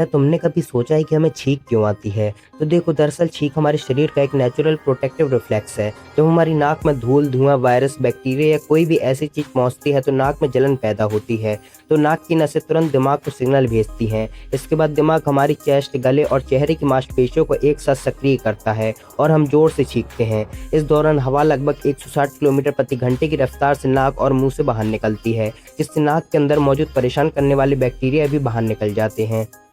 क्या तुमने कभी सोचा है कि हमें छींक क्यों आती है? तो देखो, दरअसल छींक हमारे शरीर का एक नेचुरल प्रोटेक्टिव रिफ्लेक्स है। जब हमारी नाक में धूल, धुआं, वायरस, बैक्टीरिया या कोई भी ऐसी चीज़ पहुंचती है तो नाक में जलन पैदा होती है। तो नाक की नसें तुरंत दिमाग को सिग्नल भेजती हैं। इसके बाद दिमाग हमारी चेस्ट, गले और चेहरे की मांसपेशियों को एक साथ सक्रिय करता है और हम जोर से छींकते हैं। इस दौरान हवा लगभग 160 किलोमीटर प्रति घंटे की रफ्तार से नाक और मुंह से बाहर निकलती है, जिससे नाक के अंदर मौजूद परेशान करने वाले बैक्टीरिया भी बाहर निकल जाते हैं।